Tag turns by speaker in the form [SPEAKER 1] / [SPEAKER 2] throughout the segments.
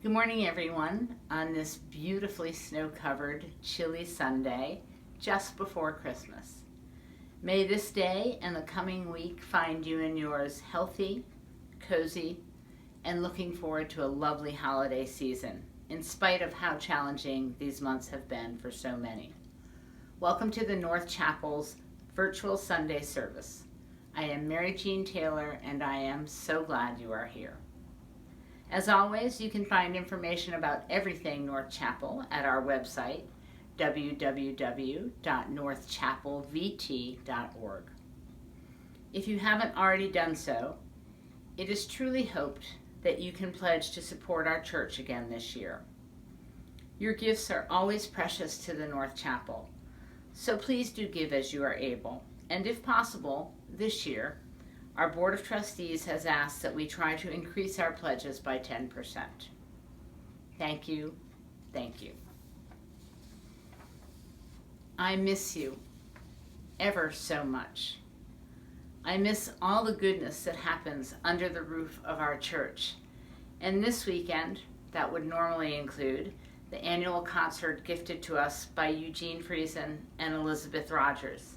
[SPEAKER 1] Good morning, everyone, on this beautifully snow-covered, chilly Sunday just before Christmas. May this day and the coming week find you and yours healthy, cozy, and looking forward to a lovely holiday season, in spite of how challenging these months have been for so many. Welcome to the North Chapel's virtual Sunday service. I am Mary Jean Taylor, and I am so glad you are here. As always, you can find information about everything North Chapel at our website, www.northchapelvt.org. If you haven't already done so, it is truly hoped that you can pledge to support our church again this year. Your gifts are always precious to the North Chapel, so please do give as you are able. And if possible, this year, our Board of Trustees has asked that we try to increase our pledges by 10%. Thank you, thank you. I miss you ever so much. I miss all the goodness that happens under the roof of our church. And this weekend, that would normally include the annual concert gifted to us by Eugene Friesen and Elizabeth Rogers.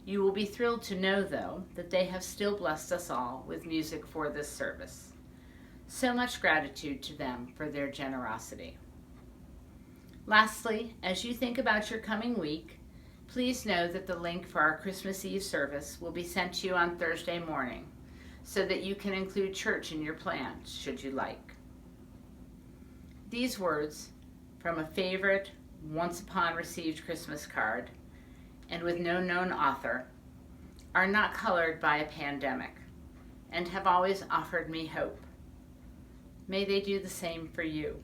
[SPEAKER 1] You will be thrilled to know, though, that they have still blessed us all with music for this service. So much gratitude to them for their generosity. Lastly, as you think about your coming week, please know that the link for our Christmas Eve service will be sent to you on Thursday morning, so that you can include church in your plans, should you like. These words, from a favorite, once-upon-received Christmas card, and with no known author, are not colored by a pandemic, and have always offered me hope. May they do the same for you.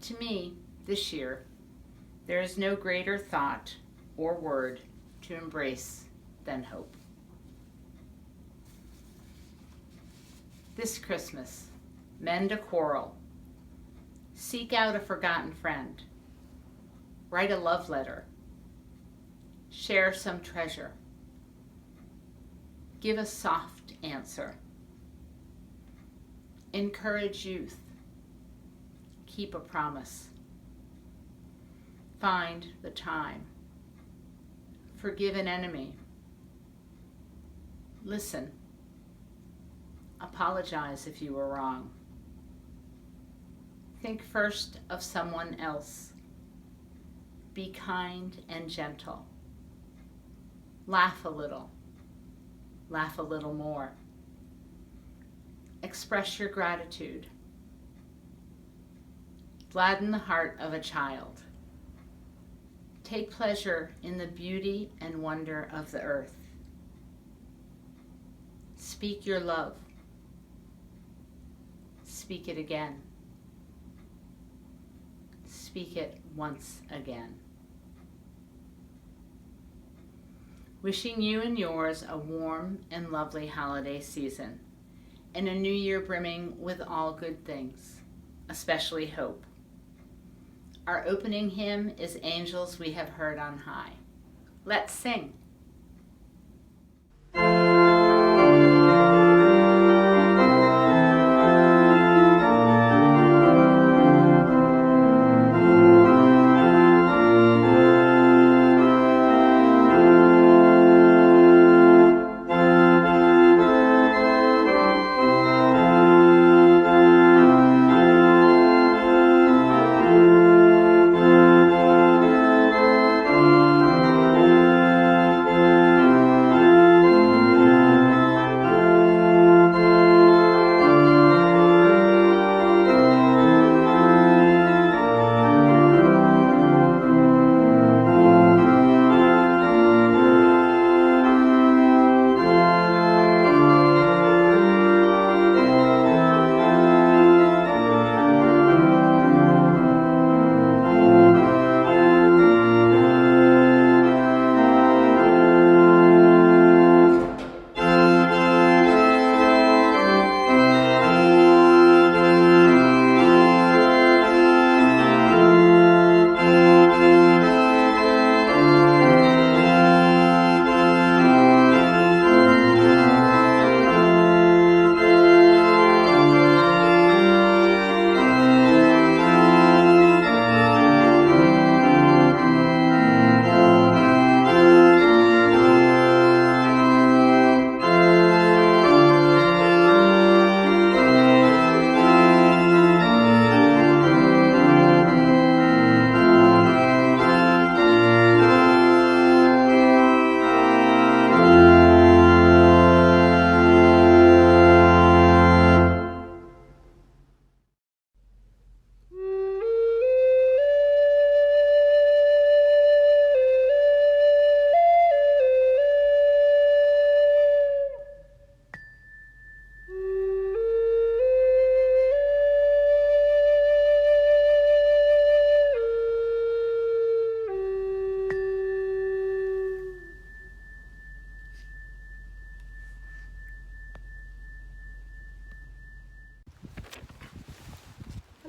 [SPEAKER 1] To me, this year, there is no greater thought or word to embrace than hope. This Christmas, mend a quarrel, seek out a forgotten friend, write a love letter, share some treasure, give a soft answer, encourage youth, keep a promise, find the time, forgive an enemy, listen, apologize if you were wrong, think first of someone else, be kind and gentle, laugh a little more. Express your gratitude. Gladden the heart of a child. Take pleasure in the beauty and wonder of the earth. Speak your love. Speak it again. Speak it once again. Wishing you and yours a warm and lovely holiday season, and a new year brimming with all good things, especially hope. Our opening hymn is Angels We Have Heard on High. Let's sing.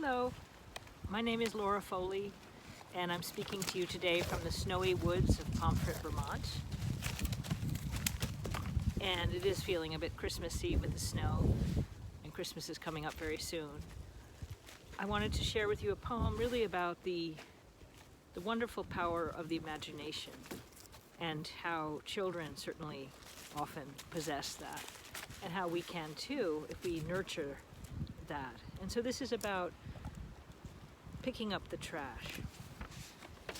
[SPEAKER 2] Hello, my name is Laura Foley, and I'm speaking to you today from the snowy woods of Pomfret, Vermont. And it is feeling a bit Christmassy with the snow, and Christmas is coming up very soon. I wanted to share with you a poem really about the wonderful power of the imagination and how children certainly often possess that, and how we can too if we nurture that. And so this is about picking up the trash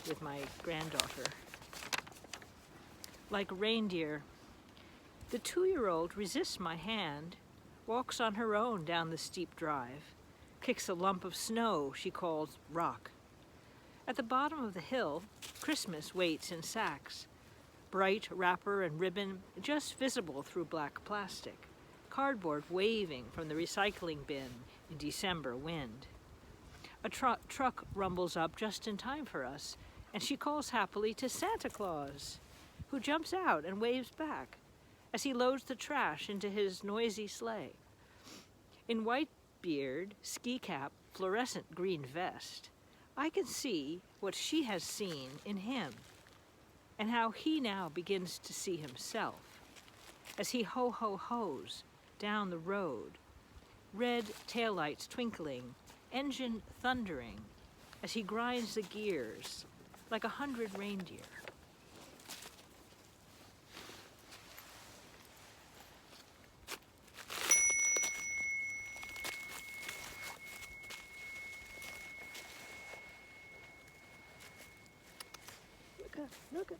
[SPEAKER 2] with my granddaughter. Like a reindeer, the 2-year-old resists my hand, walks on her own down the steep drive, kicks a lump of snow she calls rock. At the bottom of the hill, Christmas waits in sacks, bright wrapper and ribbon just visible through black plastic, cardboard waving from the recycling bin in December wind. A truck rumbles up just in time for us, and she calls happily to Santa Claus, who jumps out and waves back as he loads the trash into his noisy sleigh. In white beard, ski cap, fluorescent green vest, I can see what she has seen in him, and how he now begins to see himself as he ho-ho-hos down the road, red taillights twinkling, engine thundering, as he grinds the gears like 100 reindeer. Look.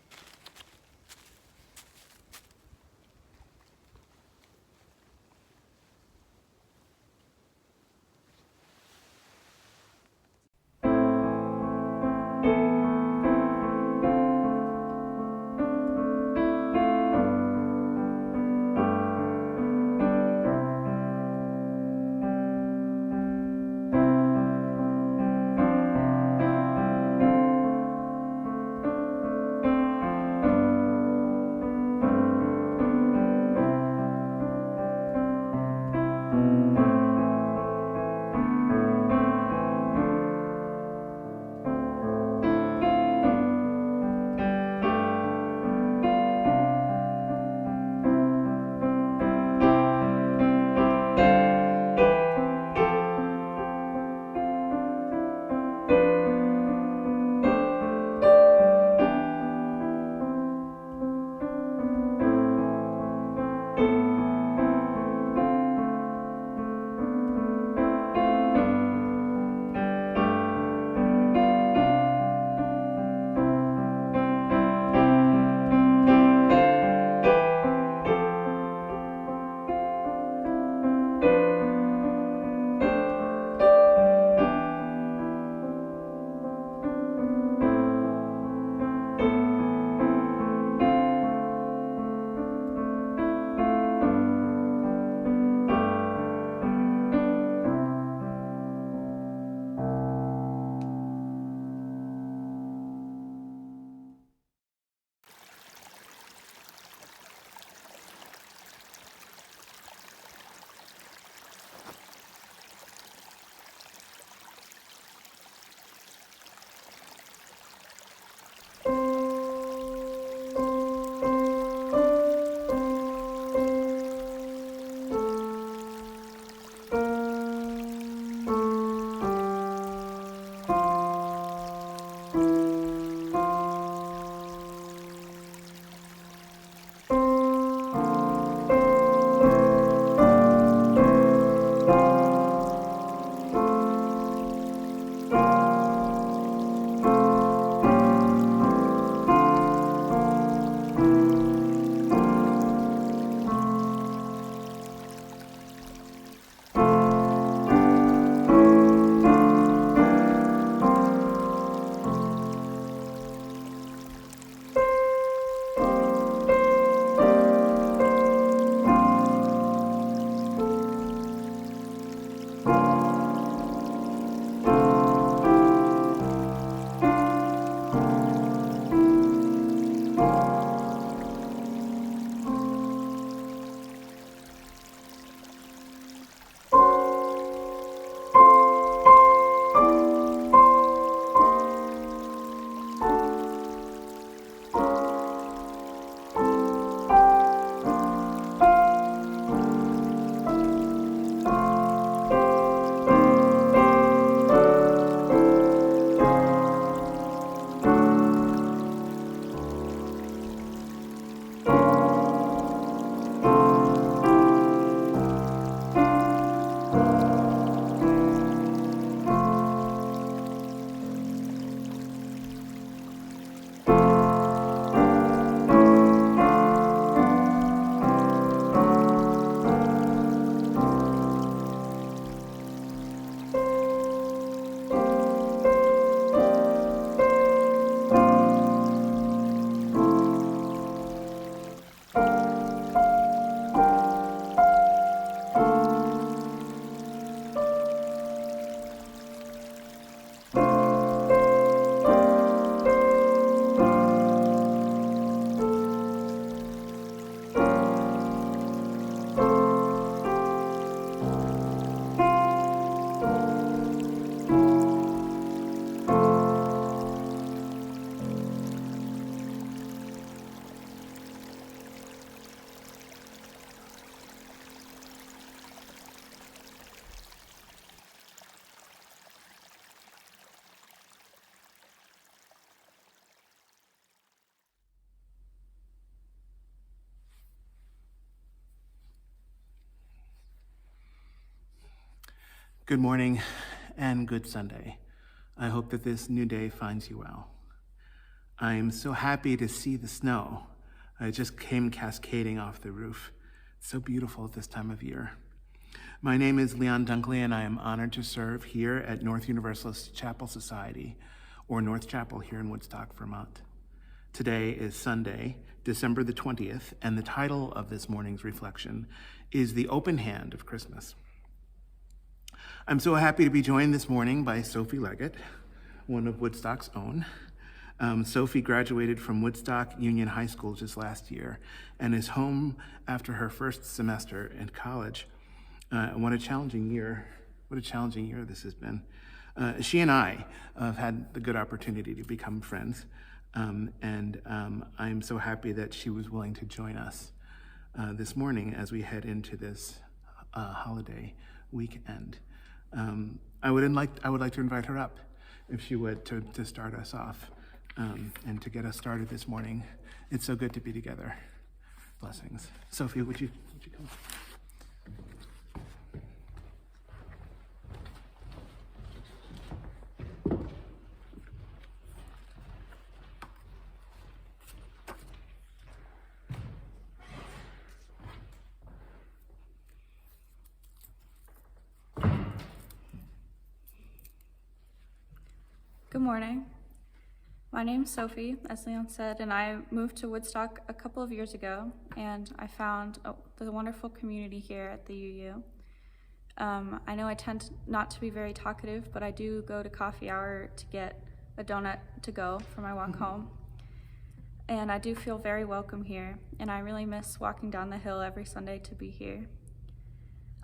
[SPEAKER 3] Good morning and good Sunday. I hope that this new day finds you well. I'm so happy to see the snow. It just came cascading off the roof. It's so beautiful at this time of year. My name is Leon Dunkley, and I am honored to serve here at North Universalist Chapel Society, or North Chapel here in Woodstock, Vermont. Today is Sunday, December the 20th, and the title of this morning's reflection is The Open Hand of Christmas. I'm so happy to be joined this morning by Sophie Leggett, one of Woodstock's own. Sophie graduated from Woodstock Union High School just last year and is home after her first semester in college. What a challenging year this has been. She and I have had the good opportunity to become friends, and I'm so happy that she was willing to join us this morning as we head into this holiday weekend. I would like to invite her up, if she would, to start us off and to get us started this morning. It's so good to be together. Blessings. Sophie, would you come?
[SPEAKER 4] Good morning. My name's Sophie, as Leon said, and I moved to Woodstock a couple of years ago, and I found the wonderful community here at the UU. I know I tend not to be very talkative, but I do go to coffee hour to get a donut to go for my walk home. And I do feel very welcome here, and I really miss walking down the hill every Sunday to be here.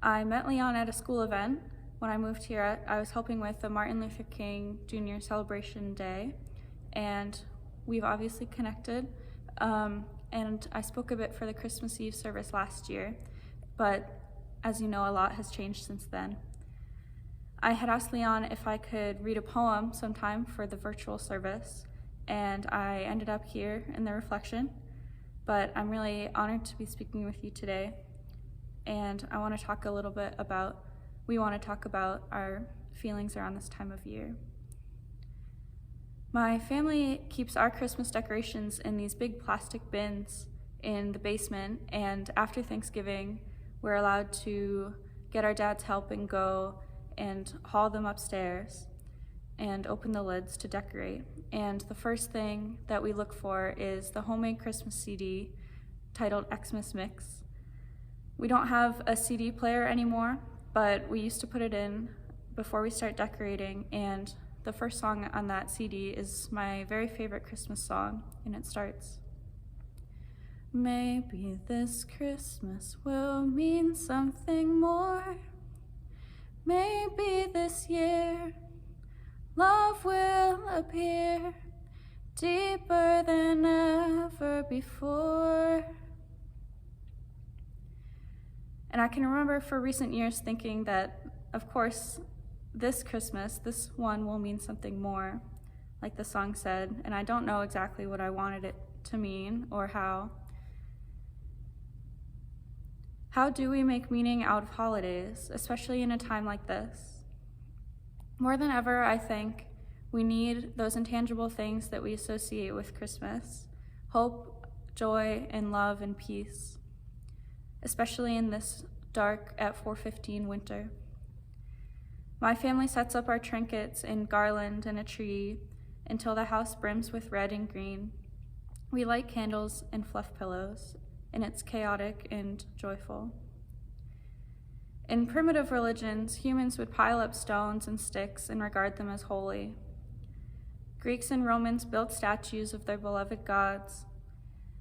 [SPEAKER 4] I met Leon at a school event. When I moved here, I was helping with the Martin Luther King Jr. Celebration Day, and we've obviously connected. And I spoke a bit for the Christmas Eve service last year, but as you know, a lot has changed since then. I had asked Leon if I could read a poem sometime for the virtual service, and I ended up here in the reflection, but I'm really honored to be speaking with you today, and I want to talk a little bit about our feelings around this time of year. My family keeps our Christmas decorations in these big plastic bins in the basement, and after Thanksgiving, we're allowed to get our dad's help and go and haul them upstairs and open the lids to decorate. And the first thing that we look for is the homemade Christmas CD titled Xmas Mix. We don't have a CD player anymore, but we used to put it in before we start decorating, and the first song on that CD is my very favorite Christmas song, and it starts, "Maybe this Christmas will mean something more. Maybe this year love will appear deeper than ever before." And I can remember for recent years thinking that, of course, this Christmas, this one will mean something more, like the song said, and I don't know exactly what I wanted it to mean or how. How do we make meaning out of holidays, especially in a time like this? More than ever, I think we need those intangible things that we associate with Christmas: hope, joy, and love and peace, especially in this dark at 4:15 winter. My family sets up our trinkets and garland and a tree until the house brims with red and green. We light candles and fluff pillows, and it's chaotic and joyful. In primitive religions, humans would pile up stones and sticks and regard them as holy. Greeks and Romans built statues of their beloved gods.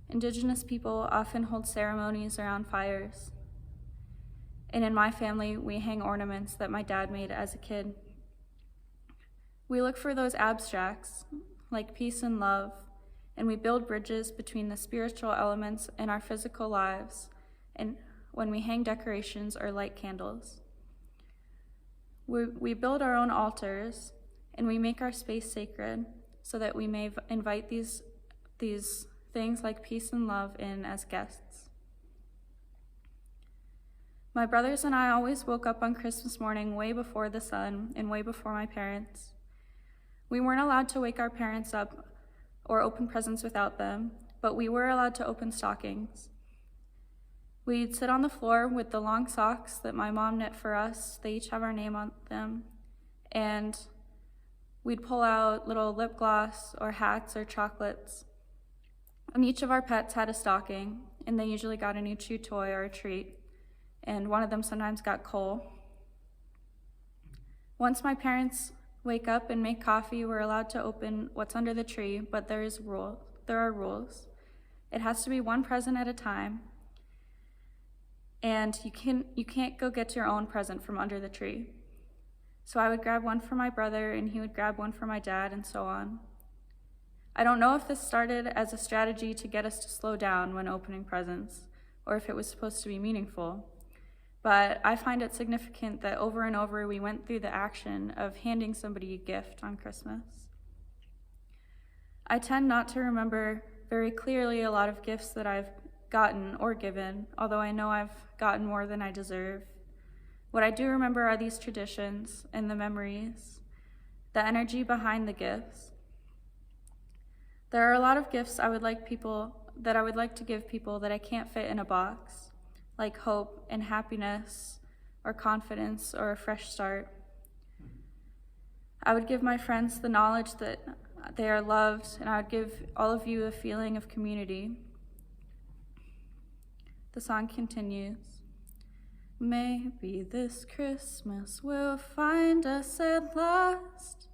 [SPEAKER 4] Indigenous people often hold ceremonies around fires. And in my family, we hang ornaments that my dad made as a kid. We look for those abstracts, like peace and love, and we build bridges between the spiritual elements in our physical lives, and when we hang decorations or light candles. We build our own altars, and we make our space sacred so that we may invite these things like peace and love in as guests. My brothers and I always woke up on Christmas morning way before the sun and way before my parents. We weren't allowed to wake our parents up or open presents without them, but we were allowed to open stockings. We'd sit on the floor with the long socks that my mom knit for us. They each have our name on them. And we'd pull out little lip gloss or hats or chocolates. And each of our pets had a stocking, and they usually got a new chew toy or a treat. And one of them sometimes got coal. Once my parents wake up and make coffee, we're allowed to open what's under the tree, but there are rules. It has to be one present at a time, and you can't go get your own present from under the tree. So I would grab one for my brother, and he would grab one for my dad, and so on. I don't know if this started as a strategy to get us to slow down when opening presents, or if it was supposed to be meaningful. But I find it significant that over and over we went through the action of handing somebody a gift on Christmas. I tend not to remember very clearly a lot of gifts that I've gotten or given, although I know I've gotten more than I deserve. What I do remember are these traditions and the memories, the energy behind the gifts. There are a lot of gifts I would like to give people that I can't fit in a box, like hope and happiness or confidence or a fresh start. I would give my friends the knowledge that they are loved, and I would give all of you a feeling of community. The song continues. Maybe this Christmas will find us at last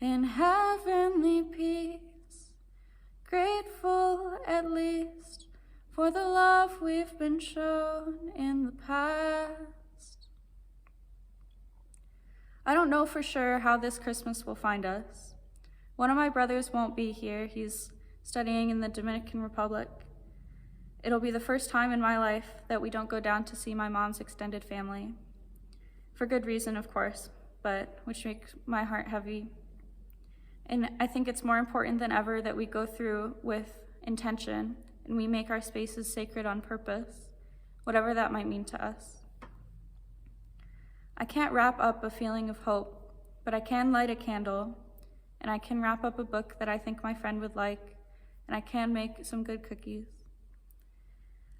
[SPEAKER 4] in heavenly peace, grateful at least for the love we've been shown in the past. I don't know for sure how this Christmas will find us. One of my brothers won't be here. He's studying in the Dominican Republic. It'll be the first time in my life that we don't go down to see my mom's extended family. For good reason, of course, but which makes my heart heavy. And I think it's more important than ever that we go through with intention and we make our spaces sacred on purpose, whatever that might mean to us. I can't wrap up a feeling of hope, but I can light a candle, and I can wrap up a book that I think my friend would like, and I can make some good cookies.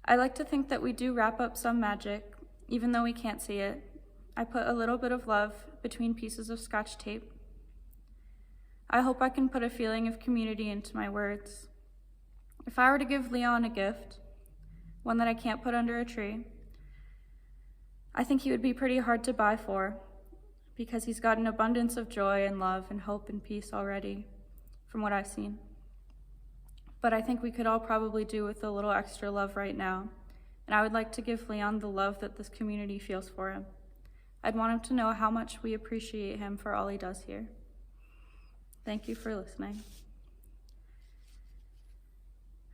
[SPEAKER 4] I like to think that we do wrap up some magic, even though we can't see it. I put a little bit of love between pieces of Scotch tape. I hope I can put a feeling of community into my words. If I were to give Leon a gift, one that I can't put under a tree, I think he would be pretty hard to buy for, because he's got an abundance of joy and love and hope and peace already, from what I've seen. But I think we could all probably do with a little extra love right now, and I would like to give Leon the love that this community feels for him. I'd want him to know how much we appreciate him for all he does here. Thank you for listening.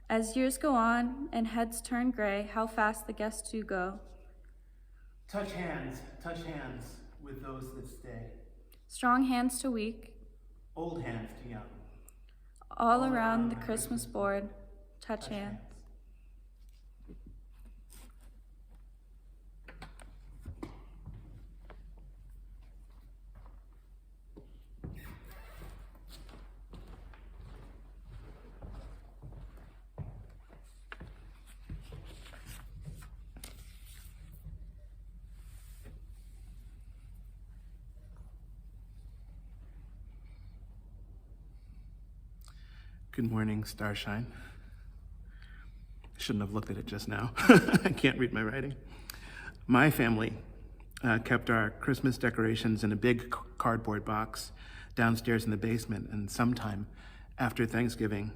[SPEAKER 4] As years go on and heads turn gray, how fast the guests do go.
[SPEAKER 3] Touch hands with those that stay.
[SPEAKER 4] Strong hands to weak,
[SPEAKER 3] Old hands to young.
[SPEAKER 4] all around the Christmas board, touch hands.
[SPEAKER 3] Good morning, Starshine. I shouldn't have looked at it just now. I can't read my writing. My family kept our Christmas decorations in a big cardboard box downstairs in the basement, and sometime after Thanksgiving,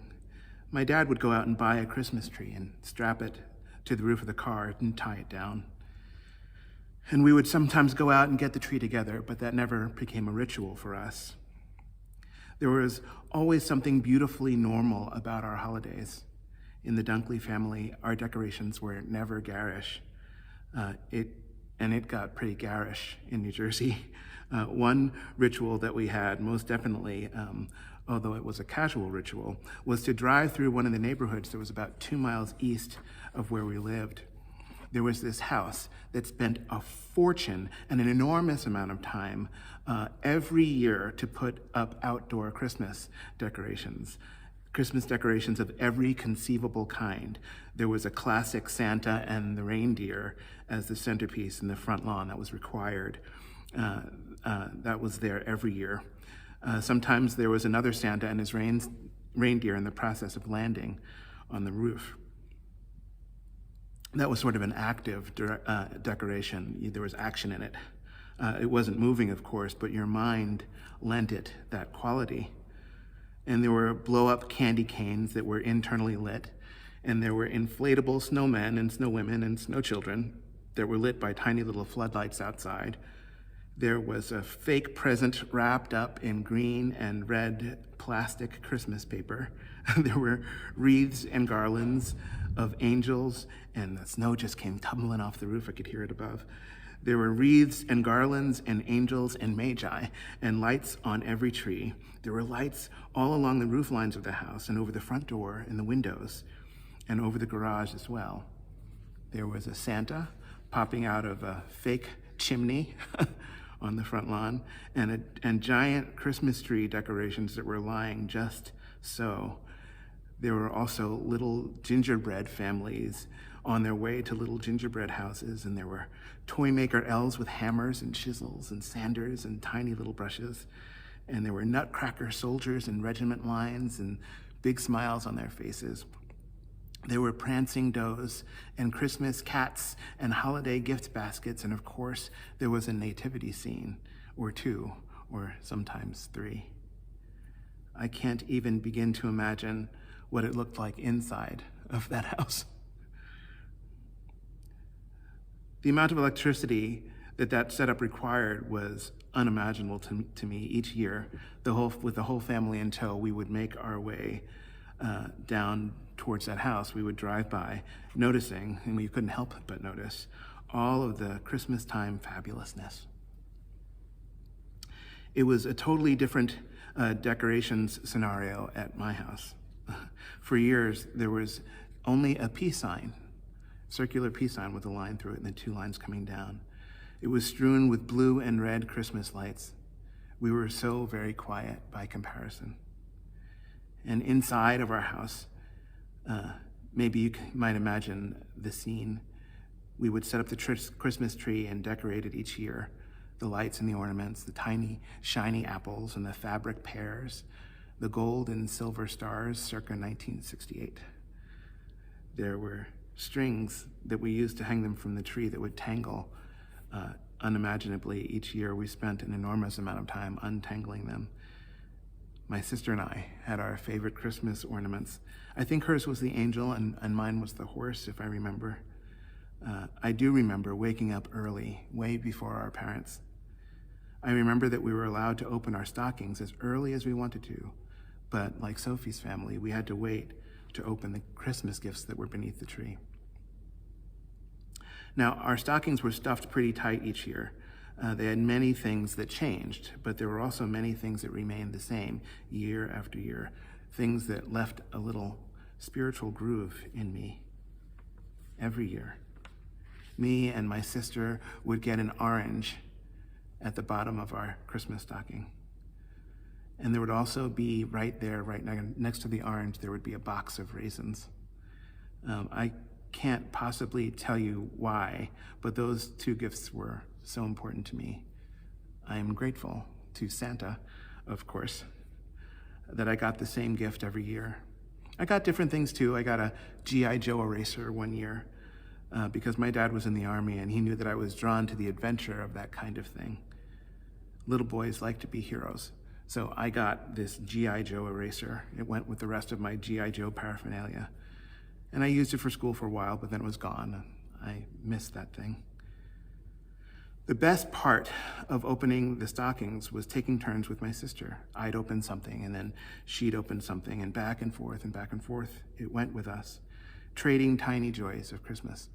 [SPEAKER 3] my dad would go out and buy a Christmas tree and strap it to the roof of the car and tie it down. And we would sometimes go out and get the tree together, but that never became a ritual for us. There was always something beautifully normal about our holidays. In the Dunkley family, our decorations were never garish. It got pretty garish in New Jersey. One ritual that we had, most definitely, although it was a casual ritual, was to drive through one of the neighborhoods that was about 2 miles east of where we lived. there was this house that spent a fortune and an enormous amount of time every year to put up outdoor Christmas decorations of every conceivable kind. There was a classic Santa and the reindeer as the centerpiece in the front lawn that was required. That was there every year. Sometimes there was another Santa and his reindeer in the process of landing on the roof. That was sort of an active decoration. There was action in it. It wasn't moving, of course, but your mind lent it that quality. And there were blow-up candy canes that were internally lit, and there were inflatable snowmen and snowwomen and snow children that were lit by tiny little floodlights outside. There was a fake present wrapped up in green and red plastic Christmas paper. There were wreaths and garlands of angels, and the snow just came tumbling off the roof. I could hear it above. There were wreaths and garlands and angels and magi and lights on every tree. There were lights all along the roof lines of the house and over the front door and the windows and over the garage as well. There was a Santa popping out of a fake chimney on the front lawn and giant Christmas tree decorations that were lying just so. There were also little gingerbread families on their way to little gingerbread houses, and there were toy maker elves with hammers and chisels and sanders and tiny little brushes, and there were nutcracker soldiers in regiment lines and big smiles on their faces. There were prancing does and Christmas cats and holiday gift baskets, and of course there was a nativity scene, or two, or sometimes three. I can't even begin to imagine what it looked like inside of that house. The amount of electricity that setup required was unimaginable to me. Each year, with the whole family in tow, we would make our way down towards that house. We would drive by, noticing, and we couldn't help but notice, all of the Christmas time fabulousness. It was a totally different decorations scenario at my house. For years, there was only a peace sign, circular peace sign with a line through it and then two lines coming down. It was strewn with blue and red Christmas lights. We were so very quiet by comparison. And inside of our house, maybe you might imagine the scene. We would set up the Christmas tree and decorate it each year. The lights and the ornaments, the tiny, shiny apples and the fabric pears, the gold and silver stars circa 1968. There were strings that we used to hang them from the tree that would tangle unimaginably. Each year we spent an enormous amount of time untangling them. My sister and I had our favorite Christmas ornaments. I think hers was the angel and mine was the horse, if I remember. I do remember waking up early, way before our parents. I remember that we were allowed to open our stockings as early as we wanted to, but like Sophie's family, we had to wait to open the Christmas gifts that were beneath the tree. Now, our stockings were stuffed pretty tight each year. They had many things that changed, but there were also many things that remained the same year after year, things that left a little spiritual groove in me every year. Me and my sister would get an orange at the bottom of our Christmas stocking. And there would also be right there, right next to the orange, there would be a box of raisins. I can't possibly tell you why, but those two gifts were so important to me. I am grateful to Santa, of course, that I got the same gift every year. I got different things too. I got a G.I. Joe eraser one year because my dad was in the Army and he knew that I was drawn to the adventure of that kind of thing. Little boys like to be heroes. So I got this G.I. Joe eraser. It went with the rest of my G.I. Joe paraphernalia. And I used it for school for a while, but then it was gone. I missed that thing. The best part of opening the stockings was taking turns with my sister. I'd open something, and then she'd open something, and back and forth it went with us, trading tiny joys of Christmas.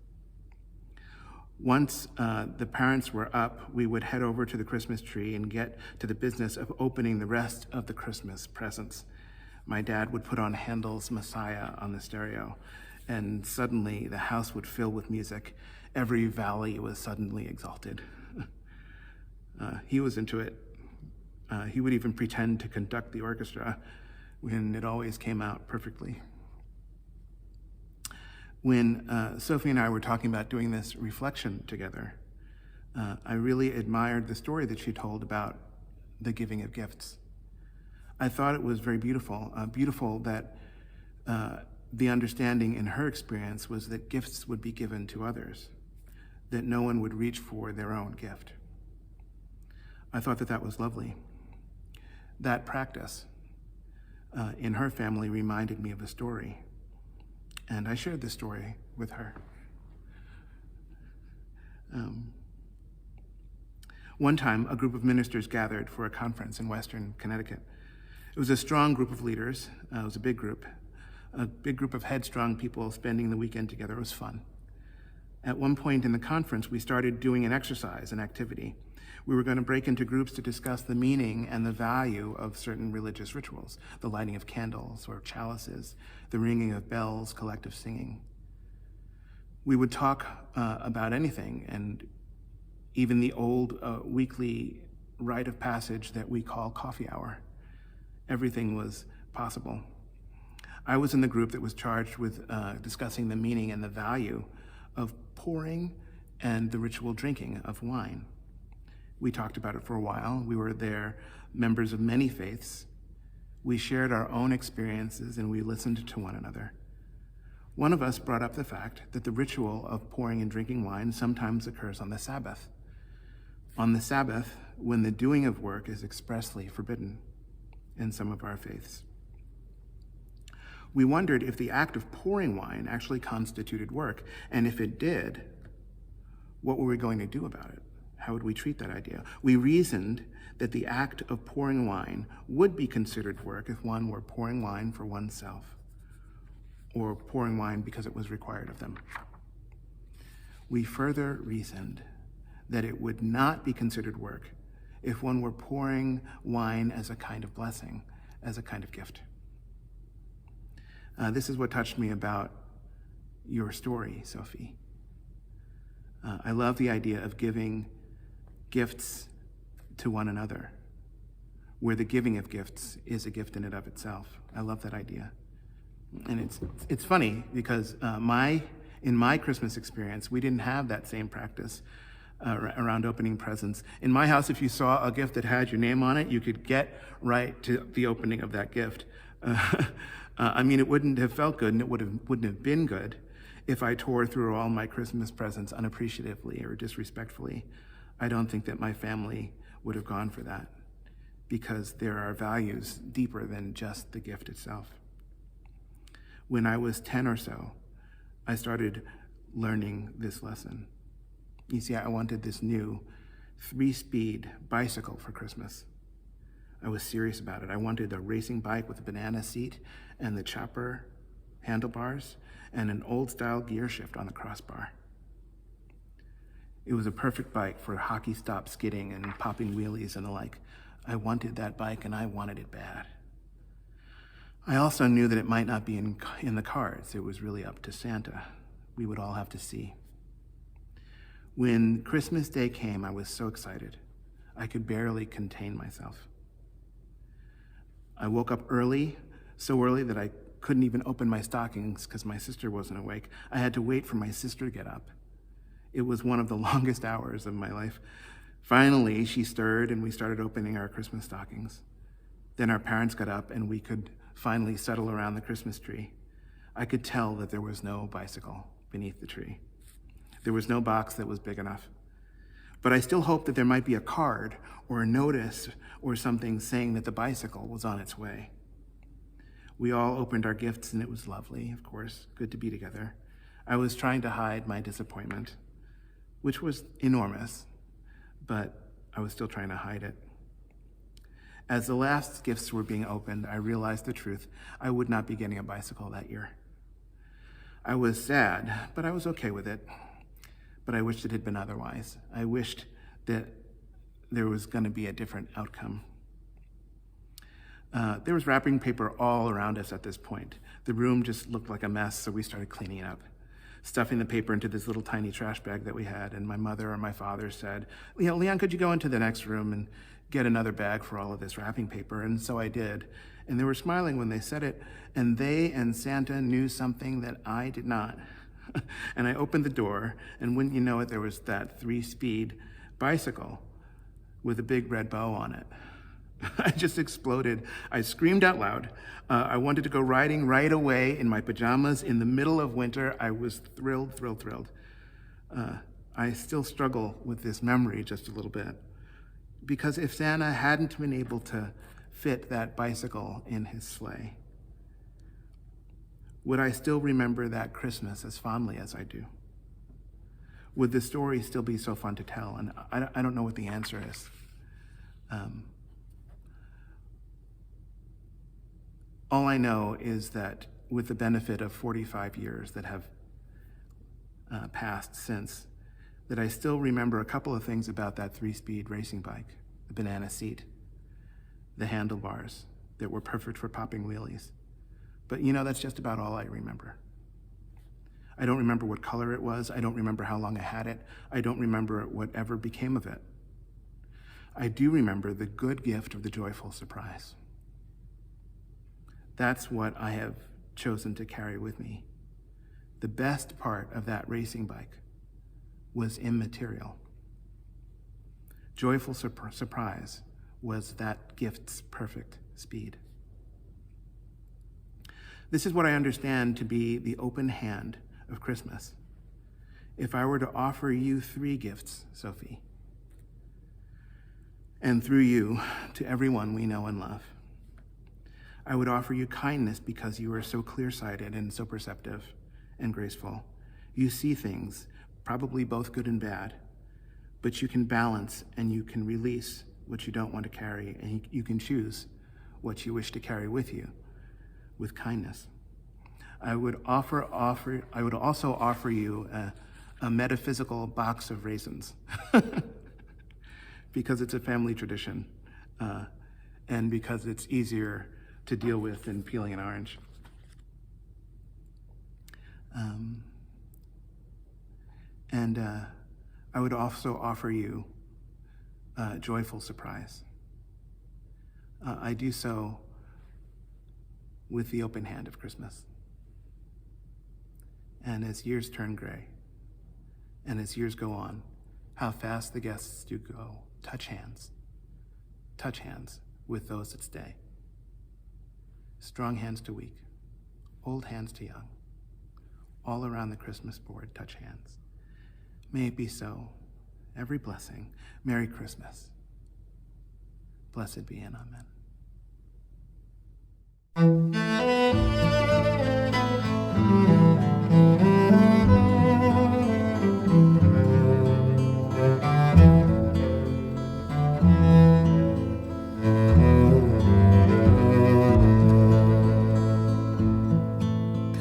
[SPEAKER 3] Once the parents were up, we would head over to the Christmas tree and get to the business of opening the rest of the Christmas presents. My dad would put on Handel's Messiah on the stereo, and suddenly the house would fill with music, every valley was suddenly exalted. He was into it. He would even pretend to conduct the orchestra when it always came out perfectly. When Sophie and I were talking about doing this reflection together, I really admired the story that she told about the giving of gifts. I thought it was very beautiful, beautiful that the understanding in her experience was that gifts would be given to others, that no one would reach for their own gift. I thought that that was lovely. That practice in her family reminded me of a story, and I shared this story with her. One time, a group of ministers gathered for a conference in Western Connecticut. It was a strong group of leaders. It was a big group of headstrong people spending the weekend together. It was fun. At one point in the conference, we started doing an exercise, an activity. We were going to break into groups to discuss the meaning and the value of certain religious rituals, the lighting of candles or chalices, the ringing of bells, collective singing. We would talk about anything, and even the old weekly rite of passage that we call coffee hour. Everything was possible. I was in the group that was charged with discussing the meaning and the value of pouring and the ritual drinking of wine. We talked about it for a while. We were there, members of many faiths. We shared our own experiences and we listened to one another. One of us brought up the fact that the ritual of pouring and drinking wine sometimes occurs on the Sabbath. On the Sabbath, when the doing of work is expressly forbidden in some of our faiths. We wondered if the act of pouring wine actually constituted work, and if it did, what were we going to do about it? How would we treat that idea? We reasoned that the act of pouring wine would be considered work if one were pouring wine for oneself, or pouring wine because it was required of them. We further reasoned that it would not be considered work if one were pouring wine as a kind of blessing, as a kind of gift. This is what touched me about your story, Sophie. I love the idea of giving gifts to one another, where the giving of gifts is a gift in and of itself. I love that idea. And it's funny because in my Christmas experience, we didn't have that same practice around opening presents. In my house, if you saw a gift that had your name on it, you could get right to the opening of that gift. I mean, it wouldn't have felt good and it wouldn't have been good if I tore through all my Christmas presents unappreciatively or disrespectfully. I don't think that my family would have gone for that, because there are values deeper than just the gift itself. When I was 10 or so, I started learning this lesson. You see, I wanted this new 3-speed bicycle for Christmas. I was serious about it. I wanted a racing bike with a banana seat and the chopper handlebars and an old-style gear shift on the crossbar. It was a perfect bike for hockey stop skidding and popping wheelies and the like. I wanted that bike and I wanted it bad. I also knew that it might not be in the cards. It was really up to Santa. We would all have to see. When Christmas Day came, I was so excited. I could barely contain myself. I woke up early, so early that I couldn't even open my stockings because my sister wasn't awake. I had to wait for my sister to get up. It was one of the longest hours of my life. Finally, she stirred and we started opening our Christmas stockings. Then our parents got up and we could finally settle around the Christmas tree. I could tell that there was no bicycle beneath the tree. There was no box that was big enough. But I still hoped that there might be a card or a notice or something saying that the bicycle was on its way. We all opened our gifts and it was lovely, of course, good to be together. I was trying to hide my disappointment, which was enormous, but I was still trying to hide it. As the last gifts were being opened, I realized the truth. I would not be getting a bicycle that year. I was sad, but I was okay with it. But I wished it had been otherwise. I wished that there was going to be a different outcome. There was wrapping paper all around us at this point. The room just looked like a mess, so we started cleaning it up. stuffing the paper into this little tiny trash bag that we had. And my mother or my father said, Leon, could you go into the next room and get another bag for all of this wrapping paper? And so I did. And they were smiling when they said it. And they and Santa knew something that I did not. And I opened the door, and wouldn't you know it, there was that 3-speed bicycle with a big red bow on it. I just exploded. I screamed out loud. I wanted to go riding right away in my pajamas in the middle of winter. I was thrilled. I still struggle with this memory just a little bit. Because if Santa hadn't been able to fit that bicycle in his sleigh, would I still remember that Christmas as fondly as I do? Would the story still be so fun to tell? And I don't know what the answer is. All I know is that with the benefit of 45 years that have passed since, that I still remember a couple of things about that 3-speed racing bike: the banana seat, the handlebars that were perfect for popping wheelies. But that's just about all I remember. I don't remember what color it was. I don't remember how long I had it. I don't remember whatever became of it. I do remember the good gift of the joyful surprise. That's what I have chosen to carry with me. The best part of that racing bike was immaterial. Joyful surprise was that gift's perfect speed. This is what I understand to be the open hand of Christmas. If I were to offer you 3 gifts, Sophie, and through you to everyone we know and love, I would offer you kindness because you are so clear-sighted and so perceptive and graceful. You see things, probably both good and bad, but you can balance and you can release what you don't want to carry, and you can choose what you wish to carry with you with kindness. I would also offer you a metaphysical box of raisins because it's a family tradition and because it's easier to deal with than peeling an orange. I would also offer you a joyful surprise. I do so with the open hand of Christmas. And as years turn gray, and as years go on, how fast the guests do go. Touch hands with those that stay. Strong hands to weak, old hands to young. All around the Christmas board, touch hands. May it be so. Every blessing. Merry Christmas. Blessed be and amen.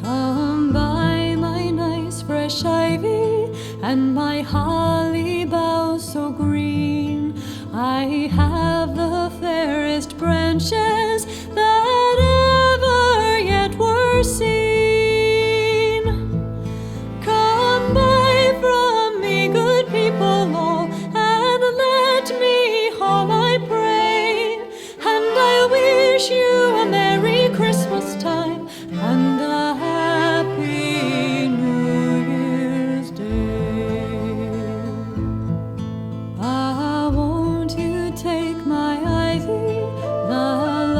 [SPEAKER 5] Come by my nice fresh ivy and my holly boughs so green. I have the fairest branches that ever yet were seen. Come buy from me, good people all, and let me haul, I pray. And I wish you a Merry Christmas time and a Happy New Year's Day. Ah, won't you take my ivy, the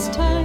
[SPEAKER 5] first hand.